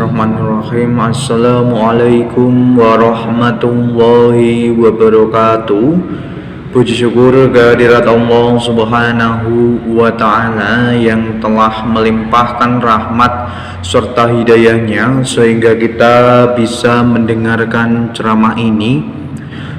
Bismillahirrahmanirrahim. Assalamualaikum warahmatullahi wabarakatuh. Puji syukur kehadirat Allah Subhanahu wa Ta'ala yang telah melimpahkan rahmat serta hidayahnya sehingga kita bisa mendengarkan ceramah ini.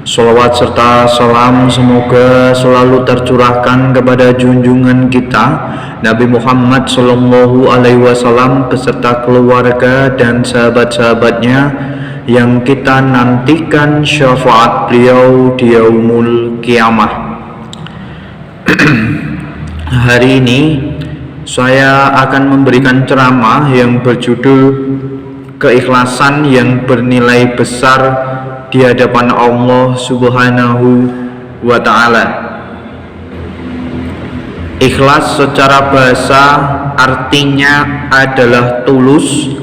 Sholawat serta salam semoga selalu tercurahkan kepada junjungan kita Nabi Muhammad Sallallahu Alaihi Wasallam beserta keluarga dan sahabat-sahabatnya yang kita nantikan syafaat beliau di yaumul kiamah. Hari ini saya akan memberikan ceramah yang berjudul keikhlasan yang bernilai besar di hadapan Allah Subhanahu wa Ta'ala. Ikhlas secara bahasa artinya adalah tulus,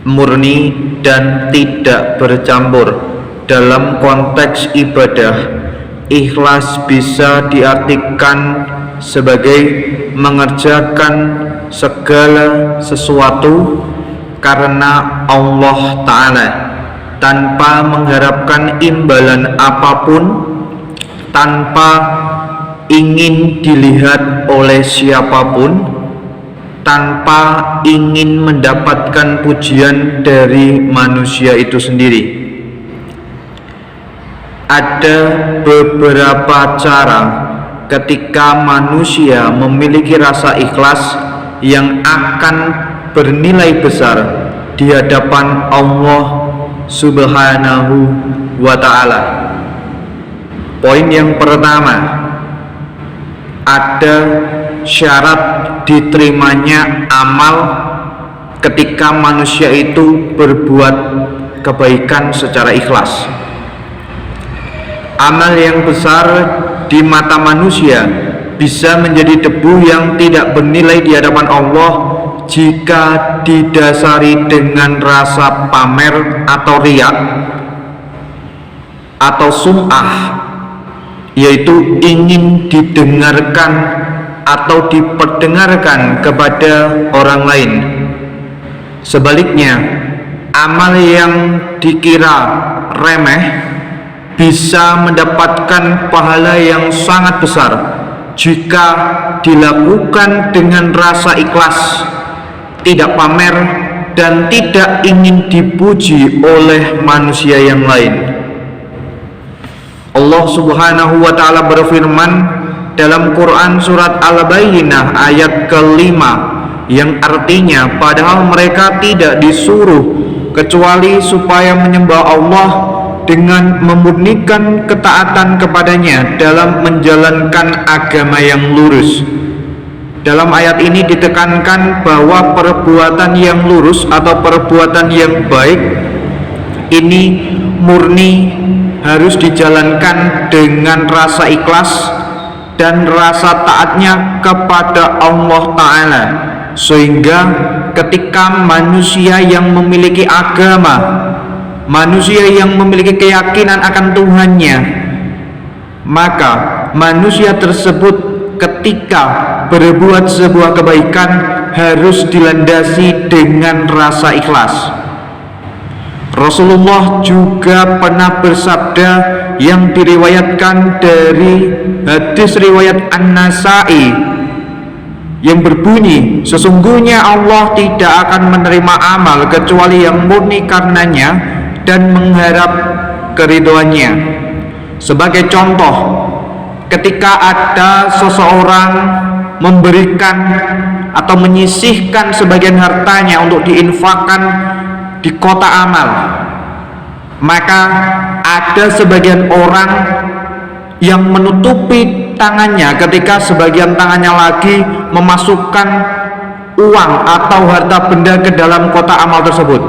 murni, dan tidak bercampur. Dalam konteks ibadah, ikhlas bisa diartikan sebagai mengerjakan segala sesuatu karena Allah Ta'ala, tanpa mengharapkan imbalan apapun, tanpa ingin dilihat oleh siapapun, tanpa ingin mendapatkan pujian dari manusia itu sendiri. Ada beberapa cara ketika manusia memiliki rasa ikhlas yang akan bernilai besar di hadapan Allah Subhanahu wa Ta'ala. Poin yang pertama, ada syarat diterimanya amal ketika manusia itu berbuat kebaikan secara ikhlas. Amal yang besar di mata manusia bisa menjadi debu yang tidak bernilai di hadapan Allah jika didasari dengan rasa pamer atau riya atau sum'ah, yaitu ingin didengarkan atau diperdengarkan kepada orang lain. Sebaliknya, amal yang dikira remeh bisa mendapatkan pahala yang sangat besar jika dilakukan dengan rasa ikhlas, tidak pamer, dan tidak ingin dipuji oleh manusia yang lain. Allah Subhanahu wa Ta'ala berfirman dalam Quran surat Al-Bayyinah ayat ke-5 yang artinya, padahal mereka tidak disuruh kecuali supaya menyembah Allah dengan memurnikan ketaatan kepadanya dalam menjalankan agama yang lurus. Dalam ayat ini ditekankan bahwa perbuatan yang lurus atau perbuatan yang baik ini murni, harus dijalankan dengan rasa ikhlas dan rasa taatnya kepada Allah Ta'ala, sehingga ketika manusia yang memiliki agama, manusia yang memiliki keyakinan akan Tuhannya, maka manusia tersebut ketika berbuat sebuah kebaikan harus dilandasi dengan rasa ikhlas. Rasulullah juga pernah bersabda yang diriwayatkan dari hadis riwayat An-Nasa'i yang berbunyi, sesungguhnya Allah tidak akan menerima amal kecuali yang murni karenanya dan mengharap keridhoannya. Sebagai contoh, ketika ada seseorang memberikan atau menyisihkan sebagian hartanya untuk diinfakkan di kota amal, maka ada sebagian orang yang menutupi tangannya ketika sebagian tangannya lagi memasukkan uang atau harta benda ke dalam kota amal tersebut.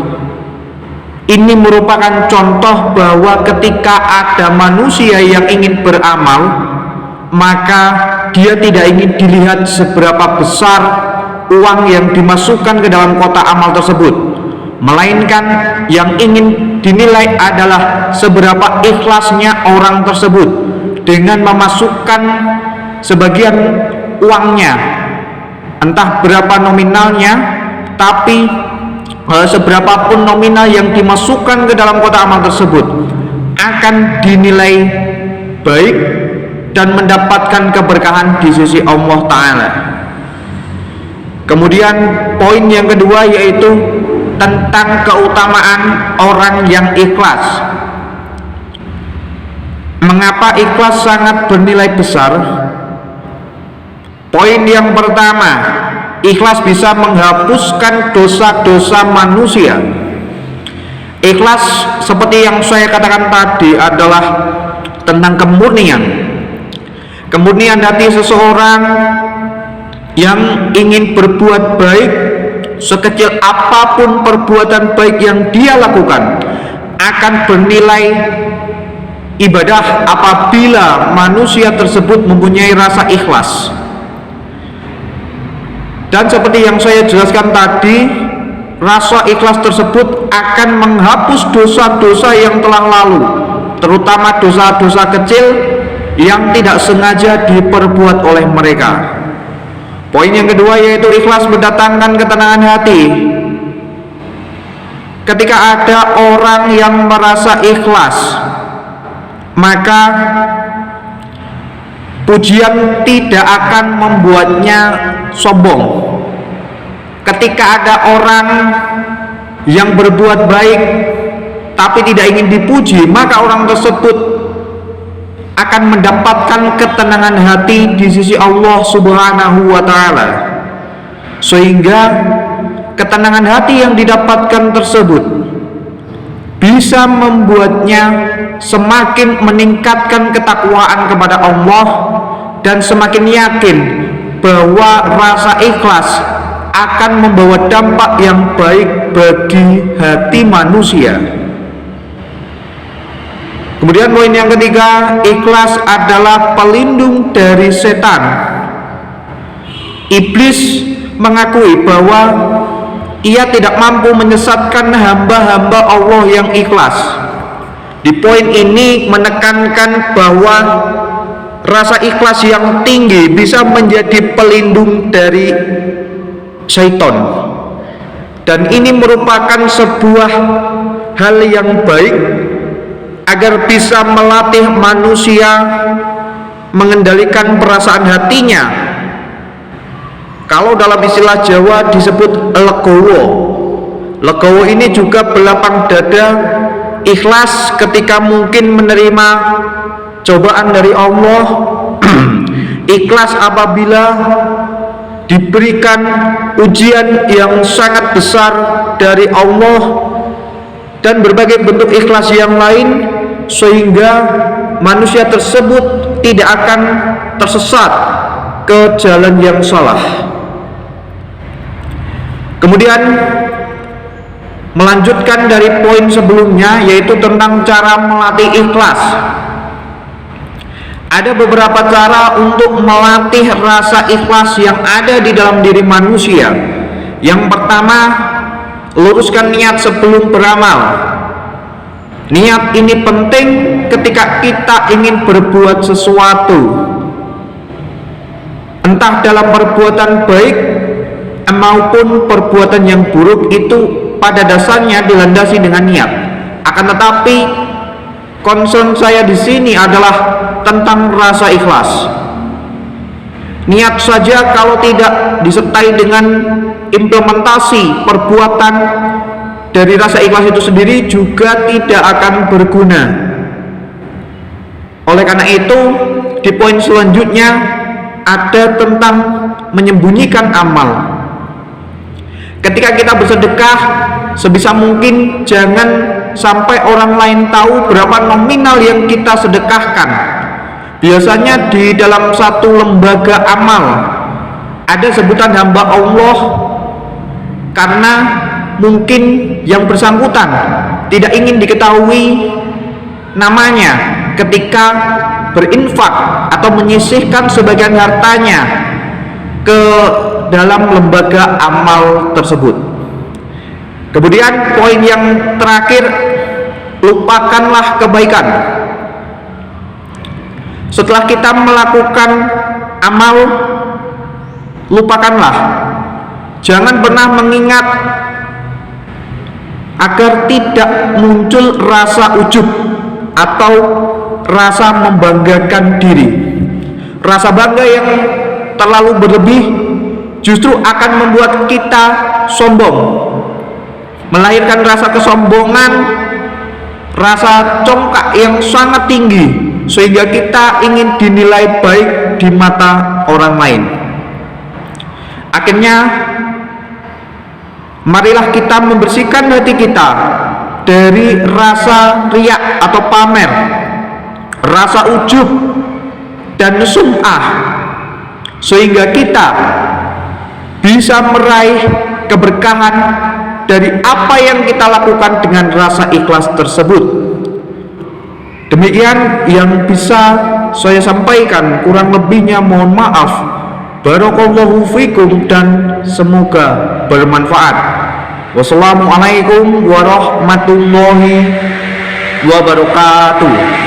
Ini merupakan contoh bahwa ketika ada manusia yang ingin beramal, maka dia tidak ingin dilihat seberapa besar uang yang dimasukkan ke dalam kota amal tersebut, melainkan yang ingin dinilai adalah seberapa ikhlasnya orang tersebut dengan memasukkan sebagian uangnya, entah berapa nominalnya, tapi seberapapun nominal yang dimasukkan ke dalam kotak amal tersebut akan dinilai baik dan mendapatkan keberkahan di sisi Allah Ta'ala. Kemudian poin yang kedua yaitu tentang keutamaan orang yang ikhlas. Mengapa ikhlas sangat bernilai besar? Poin yang pertama, ikhlas bisa menghapuskan dosa-dosa manusia. Ikhlas seperti yang saya katakan tadi adalah tentang kemurnian. Kemurnian hati seseorang yang ingin berbuat baik, sekecil apapun perbuatan baik yang dia lakukan akan bernilai ibadah apabila manusia tersebut mempunyai rasa ikhlas. Dan seperti yang saya jelaskan tadi, rasa ikhlas tersebut akan menghapus dosa-dosa yang telah lalu, terutama dosa-dosa kecil yang tidak sengaja diperbuat oleh mereka. Poin yang kedua yaitu ikhlas mendatangkan ketenangan hati. Ketika ada orang yang merasa ikhlas, maka pujian tidak akan membuatnya sombong. Ketika ada orang yang berbuat baik tapi tidak ingin dipuji, maka orang tersebut akan mendapatkan ketenangan hati di sisi Allah Subhanahu wa Ta'ala, sehingga ketenangan hati yang didapatkan tersebut bisa membuatnya semakin meningkatkan ketakwaan kepada Allah dan semakin yakin bahwa rasa ikhlas akan membawa dampak yang baik bagi hati manusia. Kemudian poin yang ketiga, ikhlas adalah pelindung dari setan. Iblis mengakui bahwa ia tidak mampu menyesatkan hamba-hamba Allah yang ikhlas. Di poin ini menekankan bahwa rasa ikhlas yang tinggi bisa menjadi pelindung dari syaitan, dan ini merupakan sebuah hal yang baik agar bisa melatih manusia mengendalikan perasaan hatinya. Kalau dalam istilah Jawa disebut legowo. Legowo ini juga belapang dada, ikhlas ketika mungkin menerima cobaan dari Allah, ikhlas apabila diberikan ujian yang sangat besar dari Allah, dan berbagai bentuk ikhlas yang lain, sehingga manusia tersebut tidak akan tersesat ke jalan yang salah. Kemudian melanjutkan dari poin sebelumnya, yaitu tentang cara melatih ikhlas. Ada beberapa cara untuk melatih rasa ikhlas yang ada di dalam diri manusia. Yang pertama, luruskan niat sebelum beramal. Niat ini penting ketika kita ingin berbuat sesuatu, entah dalam perbuatan baik maupun perbuatan yang buruk, itu pada dasarnya dilandasi dengan niat. Akan tetapi concern saya di sini adalah tentang rasa ikhlas. Niat saja kalau tidak disertai dengan implementasi perbuatan dari rasa ikhlas itu sendiri juga tidak akan berguna. Oleh karena itu, di poin selanjutnya ada tentang menyembunyikan amal. Ketika kita bersedekah, sebisa mungkin jangan sampai orang lain tahu berapa nominal yang kita sedekahkan. Biasanya di dalam satu lembaga amal ada sebutan hamba Allah, karena mungkin yang bersangkutan tidak ingin diketahui namanya ketika berinfak atau menyisihkan sebagian hartanya ke dalam lembaga amal tersebut. Kemudian poin yang terakhir, lupakanlah kebaikan. Setelah kita melakukan amal, lupakanlah. Jangan pernah mengingat agar tidak muncul rasa ujub atau rasa membanggakan diri. Rasa bangga yang terlalu berlebih justru akan membuat kita sombong, melahirkan rasa kesombongan, rasa congkak yang sangat tinggi, sehingga kita ingin dinilai baik di mata orang lain. Akhirnya, marilah kita membersihkan hati kita dari rasa riak atau pamer, rasa ujub dan sum'ah, sehingga kita bisa meraih keberkahan dari apa yang kita lakukan dengan rasa ikhlas tersebut. Demikian yang bisa saya sampaikan, kurang lebihnya mohon maaf. Barakallahu fikum dan semoga bermanfaat. Wassalamualaikum warahmatullahi wabarakatuh.